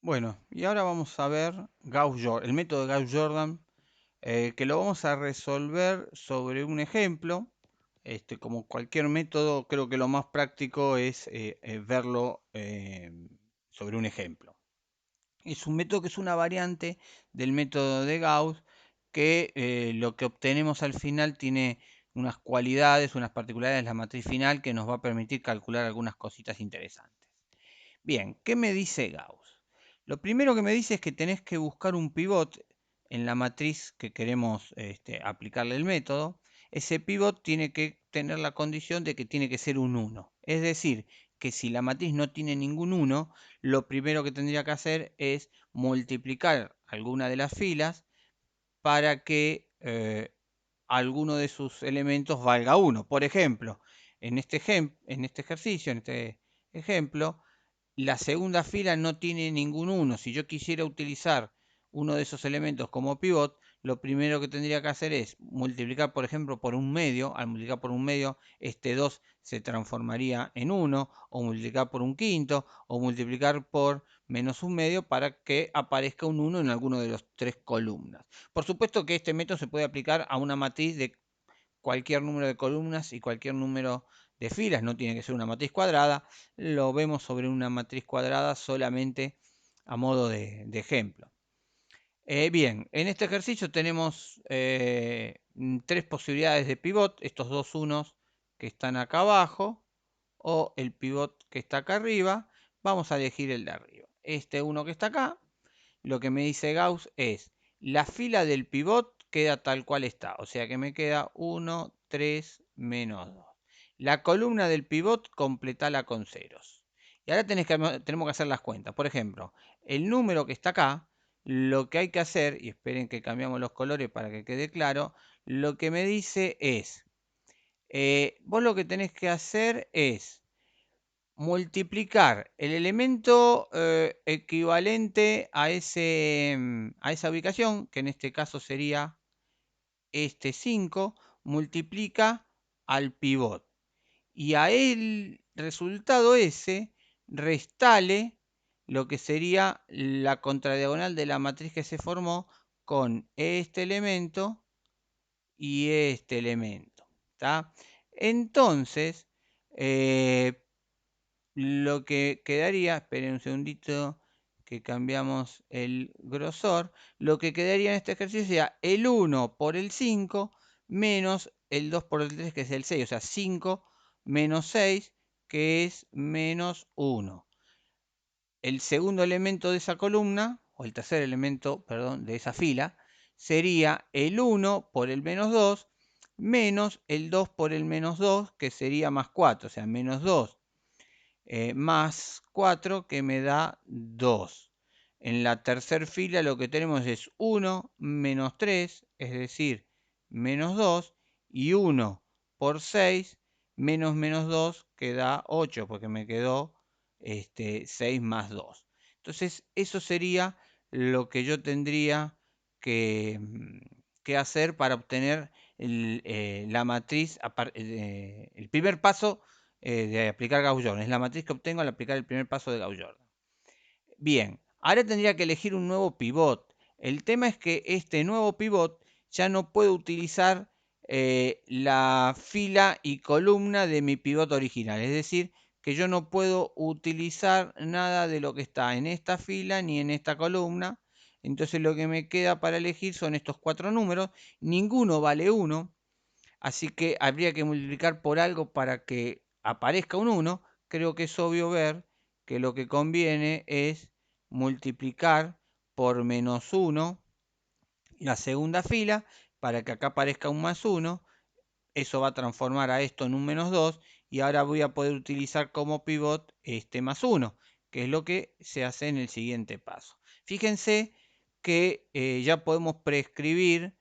Bueno, y ahora vamos a ver el método de Gauss-Jordan, que lo vamos a resolver sobre un ejemplo. Como cualquier método, creo que lo más práctico es verlo sobre un ejemplo. Es un método que es una variante del método de Gauss, que lo que obtenemos al final tiene unas cualidades, unas particularidades de la matriz final que nos va a permitir calcular algunas cositas interesantes. Bien, ¿qué me dice Gauss? Lo primero que me dice es que tenés que buscar un pivot en la matriz que queremos aplicarle el método. Ese pivot tiene que tener la condición de que tiene que ser un 1. Es decir, que si la matriz no tiene ningún 1, lo primero que tendría que hacer es multiplicar alguna de las filas para que alguno de sus elementos valga 1. Por ejemplo, en este ejercicio, en este ejemplo, la segunda fila no tiene ningún 1. Si yo quisiera utilizar uno de esos elementos como pivot, lo primero que tendría que hacer es multiplicar, por ejemplo, por un medio. Al multiplicar por un medio, este 2 se transformaría en 1, o multiplicar por un quinto, o multiplicar por menos un medio para que aparezca un 1 en alguno de los tres columnas. Por supuesto que este método se puede aplicar a una matriz de cualquier número de columnas y cualquier número de filas, no tiene que ser una matriz cuadrada. Lo vemos sobre una matriz cuadrada solamente a modo de ejemplo. Bien, en este ejercicio tenemos tres posibilidades de pivot, estos dos unos que están acá abajo o el pivot que está acá arriba. Vamos a elegir el de arriba. Este uno que está acá, lo que me dice Gauss es, la fila del pivot queda tal cual está, o sea que me queda 1, 3, menos 2. La columna del pivot completala con ceros. Y ahora tenemos que hacer las cuentas. Por ejemplo, el número que está acá, lo que hay que hacer, y esperen que cambiamos los colores para que quede claro, lo que me dice es, vos lo que tenés que hacer es multiplicar el elemento equivalente a esa ubicación, que en este caso sería este 5, multiplica al pivot. Y a el resultado ese, restale lo que sería la contradiagonal de la matriz que se formó con este elemento y este elemento. ¿Tá? Entonces, lo que quedaría, esperen un segundito que cambiamos el grosor, lo que quedaría en este ejercicio sería el 1 por el 5 menos el 2 por el 3, que es el 6, o sea, 5 menos 6, que es menos 1. El segundo elemento de esa columna, o el tercer elemento, perdón, de esa fila, sería el 1 por el menos 2 menos el 2 por el menos 2, que sería más 4, o sea, menos 2 más 4 que me da 2. En la tercera fila lo que tenemos es 1 menos 3, es decir, menos 2, y 1 por 6 menos menos 2 que da 8, porque me quedó 6 más 2. Entonces, eso sería lo que yo tendría que, que hacer para obtener la matriz, el primer paso de aplicar Gauss-Jordan. Es la matriz que obtengo al aplicar el primer paso de Gauss-Jordan. Bien, ahora tendría que elegir un nuevo pivot. El tema es que este nuevo pivot ya no puedo utilizar la fila y columna de mi pivot original. Es decir, que yo no puedo utilizar nada de lo que está en esta fila ni en esta columna. Entonces lo que me queda para elegir son estos cuatro números. Ninguno vale 1. Así que habría que multiplicar por algo para que aparezca un 1. Creo que es obvio ver que lo que conviene es multiplicar por menos 1 la segunda fila para que acá aparezca un más 1. Eso va a transformar a esto en un menos 2 y ahora voy a poder utilizar como pivot este más 1, que es lo que se hace en el siguiente paso. Fíjense que ya podemos prescribir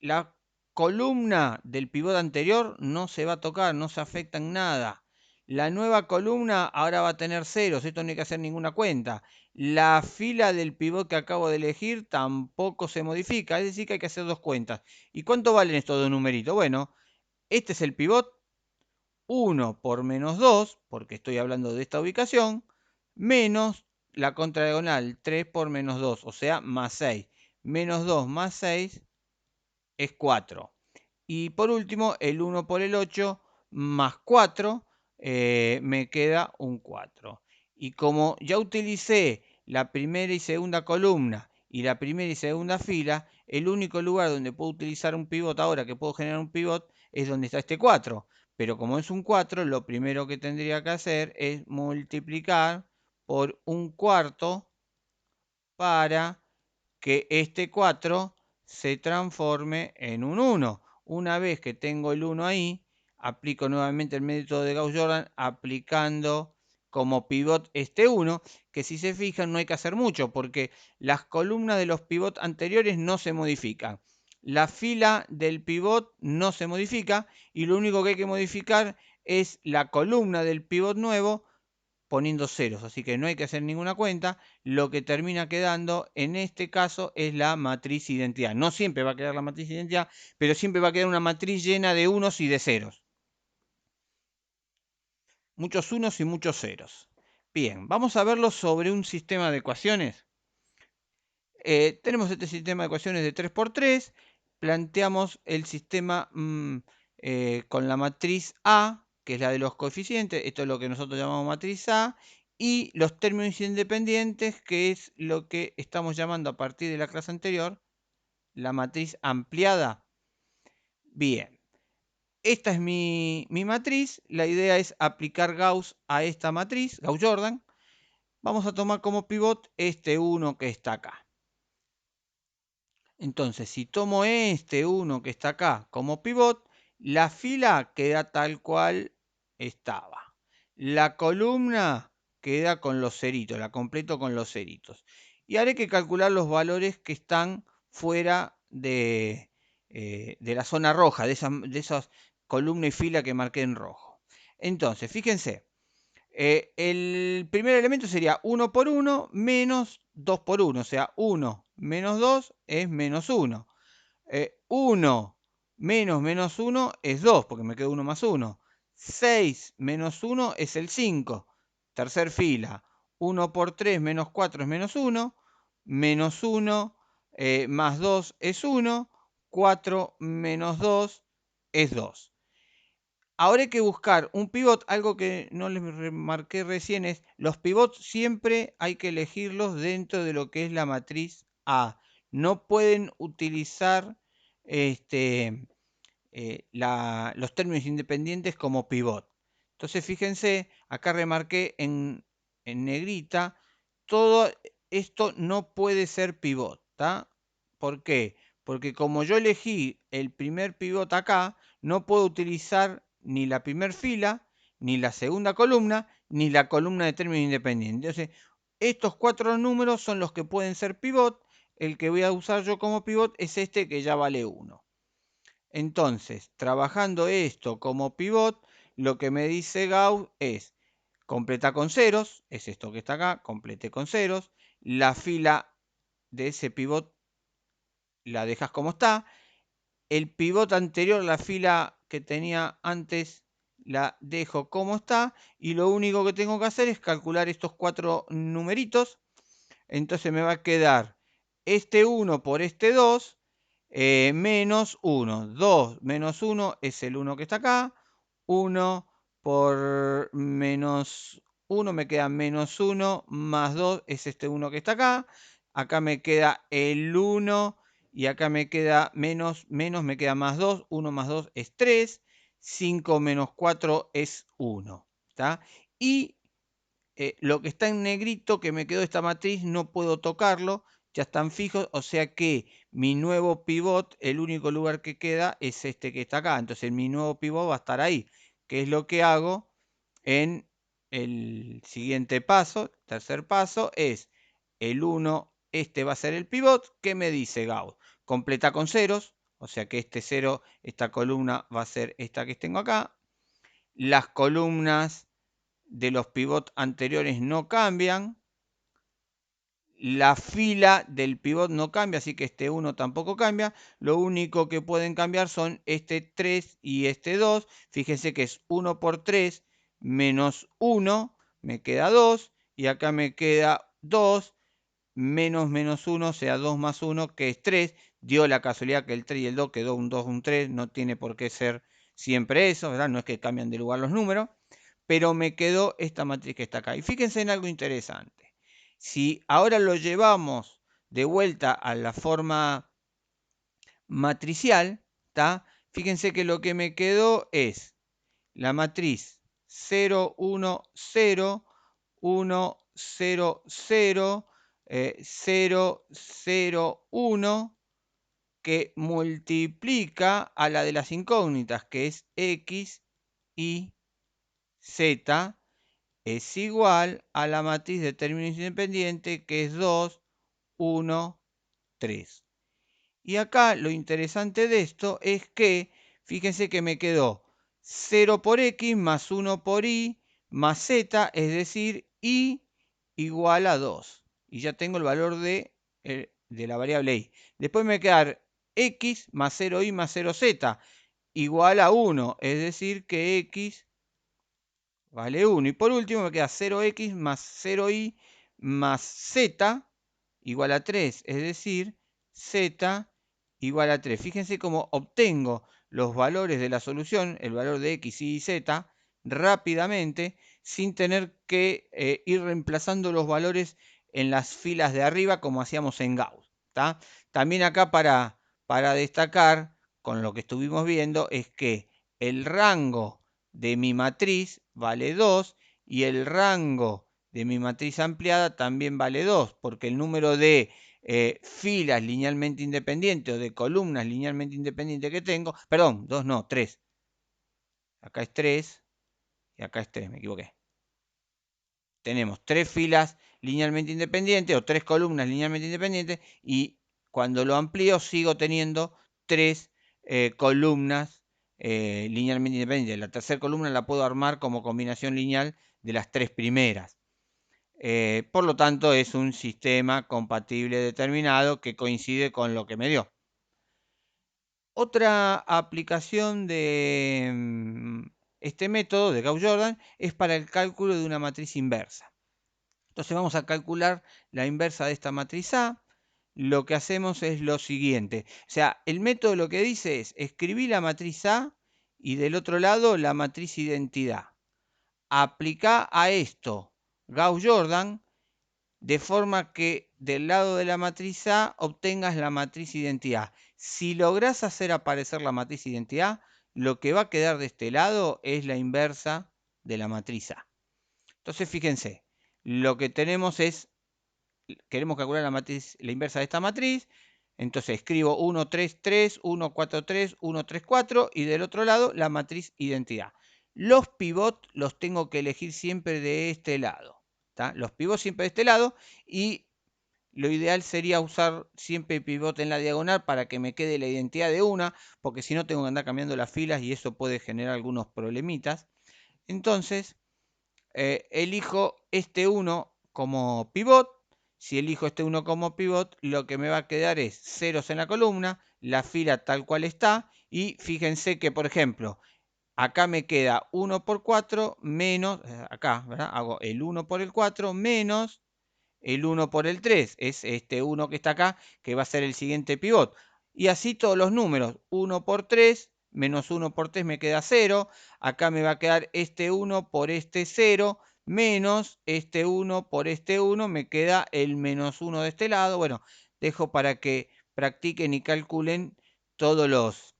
la columna del pivot anterior no se va a tocar, no se afecta en nada. La nueva columna ahora va a tener ceros, esto no hay que hacer ninguna cuenta. La fila del pivot que acabo de elegir tampoco se modifica, es decir que hay que hacer dos cuentas. ¿Y cuánto valen estos dos numeritos? Bueno, este es el pivot, 1 por menos 2, porque estoy hablando de esta ubicación, menos la contradiagonal 3 por menos 2, o sea, más 6. Menos 2 más 6 es 4. Y por último, el 1 por el 8 más 4, me queda un 4. Y como ya utilicé la primera y segunda columna y la primera y segunda fila, el único lugar donde puedo utilizar un pivot ahora, que puedo generar un pivot, es donde está este 4. Pero como es un 4, lo primero que tendría que hacer es multiplicar por un cuarto para que este 4 se transforme en un 1. Una vez que tengo el 1 ahí, aplico nuevamente el método de Gauss-Jordan aplicando como pivot este 1, que si se fijan no hay que hacer mucho porque las columnas de los pivots anteriores no se modifican. La fila del pivot no se modifica y lo único que hay que modificar es la columna del pivot nuevo poniendo ceros, así que no hay que hacer ninguna cuenta. Lo que termina quedando en este caso es la matriz identidad. No siempre va a quedar la matriz identidad, pero siempre va a quedar una matriz llena de unos y de ceros. Muchos unos y muchos ceros. Bien, vamos a verlo sobre un sistema de ecuaciones. Tenemos este sistema de ecuaciones de 3 por 3. Planteamos el sistema con la matriz A, que es la de los coeficientes. Esto es lo que nosotros llamamos matriz A. Y los términos independientes, que es lo que estamos llamando a partir de la clase anterior, la matriz ampliada. Bien, esta es mi matriz. La idea es aplicar Gauss a esta matriz, Gauss-Jordan. Vamos a tomar como pivot este 1 que está acá. Entonces, si tomo este 1 que está acá como pivot, la fila queda tal cual estaba. La columna queda con los ceritos, la completo con los ceritos. Y haré que calcular los valores que están fuera de la zona roja, de esas columna y fila que marqué en rojo. Entonces, fíjense, el primer elemento sería 1 por 1 menos 2 por 1. O sea, 1 menos 2 es menos 1. 1 menos menos 1 es 2, porque me queda 1 más 1. 6 menos 1 es el 5. Tercer fila. 1 por 3 menos 4 es menos 1. Menos 1 más 2 es 1. 4 menos 2 es 2. Ahora hay que buscar un pivot. Algo que no les remarqué recién es, los pivots siempre hay que elegirlos dentro de lo que es la matriz A. No pueden utilizar los términos independientes como pivot. Entonces fíjense, acá remarqué en negrita, todo esto no puede ser pivot, ¿tá? ¿Por qué? Porque como yo elegí el primer pivot acá, no puedo utilizar ni la primera fila, ni la segunda columna, ni la columna de términos independientes. Entonces, estos 4 números son los que pueden ser pivot. El que voy a usar yo como pivot es este que ya vale 1. Entonces, trabajando esto como pivot, lo que me dice Gauss es, completa con ceros, es esto que está acá, complete con ceros, la fila de ese pivot la dejas como está, el pivot anterior, la fila que tenía antes, la dejo como está, y lo único que tengo que hacer es calcular estos 4 numeritos. Entonces me va a quedar este 1 por este 2, menos 1. 2 menos 1 es el 1 que está acá. 1 por menos 1 me queda menos 1, más 2 es este 1 que está acá. Acá me queda el 1 y acá me queda menos, me queda más 2. 1 más 2 es 3. 5 menos 4 es 1. ¿Está? Y lo que está en negrito que me quedó esta matriz no puedo tocarlo, ya están fijos, o sea que mi nuevo pivot, el único lugar que queda es este que está acá. Entonces mi nuevo pivot va a estar ahí, que es lo que hago en el siguiente paso. Tercer paso es el 1, este va a ser el pivot. ¿Qué me dice Gauss? Completa con ceros, o sea que este 0, esta columna va a ser esta que tengo acá. Las columnas de los pivots anteriores no cambian. La fila del pivot no cambia, así que este 1 tampoco cambia. Lo único que pueden cambiar son este 3 y este 2. Fíjense que es 1 por 3 menos 1, me queda 2. Y acá me queda 2, menos menos 1, o sea 2 más 1, que es 3. Dio la casualidad que el 3 y el 2 quedó un 2, un 3. No tiene por qué ser siempre eso, ¿verdad? No es que cambian de lugar los números. Pero me quedó esta matriz que está acá. Y fíjense en algo interesante. Si ahora lo llevamos de vuelta a la forma matricial, ¿tá? Fíjense que lo que me quedó es la matriz 0, 1, 0, 1, 0, 0, 0, 0, 1, que multiplica a la de las incógnitas, que es x, y, z, es igual a la matriz de términos independientes, que es 2, 1, 3. Y acá lo interesante de esto es que, fíjense que me quedó 0 por x más 1 por y más z, es decir, y igual a 2. Y ya tengo el valor de la variable y. Después me va a quedar x más 0y más 0z igual a 1, es decir, que x vale 1. Y por último me queda 0x más 0y más z igual a 3, es decir, z igual a 3. Fíjense cómo obtengo los valores de la solución, el valor de x, y z, rápidamente, sin tener que ir reemplazando los valores en las filas de arriba como hacíamos en Gauss. ¿Tá? También acá para destacar, con lo que estuvimos viendo, es que el rango de mi matriz vale 2 y el rango de mi matriz ampliada también vale 2, porque el número de filas linealmente independientes o de columnas linealmente independientes que tengo, perdón, 2 no, 3. Acá es 3 y acá es 3, me equivoqué. Tenemos 3 filas linealmente independientes o 3 columnas linealmente independientes y cuando lo amplío sigo teniendo 3 columnas linealmente independientes. La tercera columna la puedo armar como combinación lineal de las 3 primeras. Por lo tanto, es un sistema compatible determinado que coincide con lo que me dio. Otra aplicación de este método de Gauss-Jordan es para el cálculo de una matriz inversa. Entonces vamos a calcular la inversa de esta matriz A. Lo que hacemos es lo siguiente. O sea, el método lo que dice es escribir la matriz A y del otro lado la matriz identidad. Aplica a esto Gauss-Jordan de forma que del lado de la matriz A obtengas la matriz identidad. Si logras hacer aparecer la matriz identidad, lo que va a quedar de este lado es la inversa de la matriz A. Entonces, fíjense, lo que tenemos es, queremos calcular la inversa de esta matriz, entonces escribo 1, 3, 3, 1, 4, 3, 1, 3, 4 y del otro lado la matriz identidad. Los pivots los tengo que elegir siempre de este lado. ¿Tá? Los pivots siempre de este lado y lo ideal sería usar siempre el pivote en la diagonal para que me quede la identidad de una, porque si no tengo que andar cambiando las filas y eso puede generar algunos problemitas. Entonces, elijo este 1 como pivot. Si elijo este 1 como pivot, lo que me va a quedar es ceros en la columna, la fila tal cual está, y fíjense que, por ejemplo, acá me queda 1 por 4 menos, acá, ¿verdad? Hago el 1 por el 4 menos el 1 por el 3, es este 1 que está acá, que va a ser el siguiente pivot. Y así todos los números, 1 por 3, menos 1 por 3 me queda 0, acá me va a quedar este 1 por este 0, menos este 1 por este 1, me queda el menos 1 de este lado. Bueno, dejo para que practiquen y calculen todos los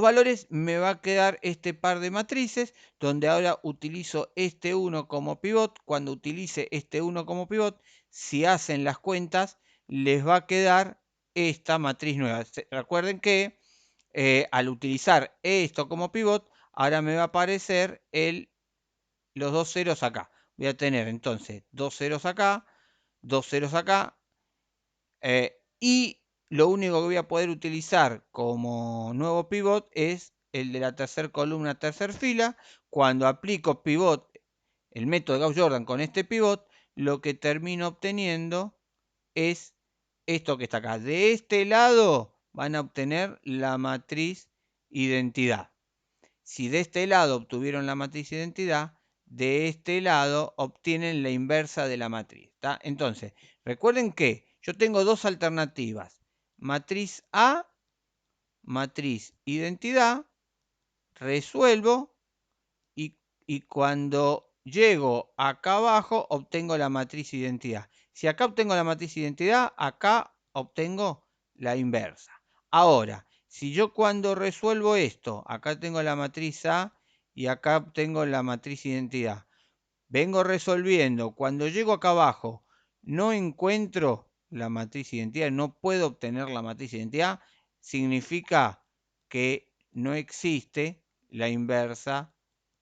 valores. Me va a quedar este par de matrices, donde ahora utilizo este 1 como pivot. Cuando utilice este 1 como pivot, si hacen las cuentas, les va a quedar esta matriz nueva. Recuerden que al utilizar esto como pivot, ahora me va a aparecer los dos ceros acá. Voy a tener entonces dos ceros acá, dos ceros acá, y lo único que voy a poder utilizar como nuevo pivot es el de la tercera columna, tercera fila. Cuando aplico pivot, el método de Gauss-Jordan con este pivot, lo que termino obteniendo es esto que está acá. De este lado van a obtener la matriz identidad. Si de este lado obtuvieron la matriz identidad, de este lado obtienen la inversa de la matriz. Entonces, recuerden que yo tengo dos alternativas. Matriz A, matriz identidad, resuelvo y cuando llego acá abajo obtengo la matriz identidad. Si acá obtengo la matriz identidad, acá obtengo la inversa. Ahora, si yo cuando resuelvo esto, acá tengo la matriz A y acá obtengo la matriz identidad, vengo resolviendo, cuando llego acá abajo, no encuentro la matriz identidad, no puedo obtener la matriz identidad, significa que no existe la inversa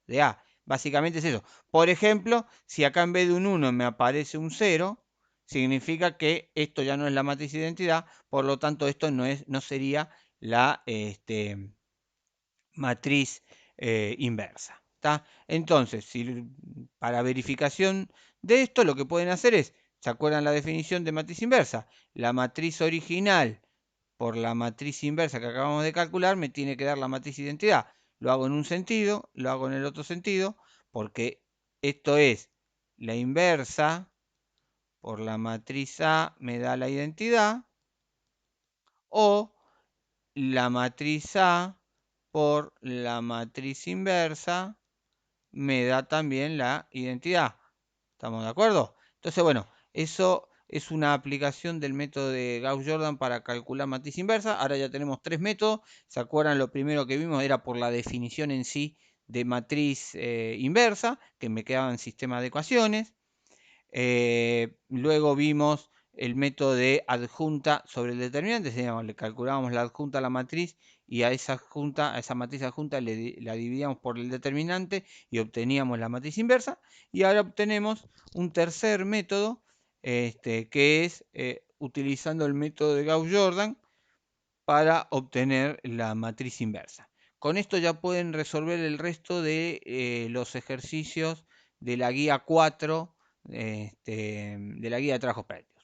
de A. Básicamente es eso. Por ejemplo, si acá en vez de un 1 me aparece un 0, significa que esto ya no es la matriz identidad, por lo tanto esto no sería la matriz inversa. Entonces, para verificación de esto, lo que pueden hacer es, ¿se acuerdan la definición de matriz inversa? La matriz original por la matriz inversa que acabamos de calcular me tiene que dar la matriz identidad. Lo hago en un sentido, lo hago en el otro sentido, porque esto es la inversa por la matriz A me da la identidad, o la matriz A por la matriz inversa me da también la identidad. ¿Estamos de acuerdo? Entonces, bueno, eso es una aplicación del método de Gauss-Jordan para calcular matriz inversa. Ahora ya tenemos tres métodos. ¿Se acuerdan? Lo primero que vimos era por la definición en sí de matriz inversa, que me quedaban sistemas de ecuaciones. Luego vimos el método de adjunta sobre el determinante, le calculábamos la adjunta a la matriz y a esa matriz adjunta la dividíamos por el determinante y obteníamos la matriz inversa. Y ahora obtenemos un tercer método, que es utilizando el método de Gauss-Jordan para obtener la matriz inversa. Con esto ya pueden resolver el resto de los ejercicios de la guía 4, de la guía de trabajos prácticos.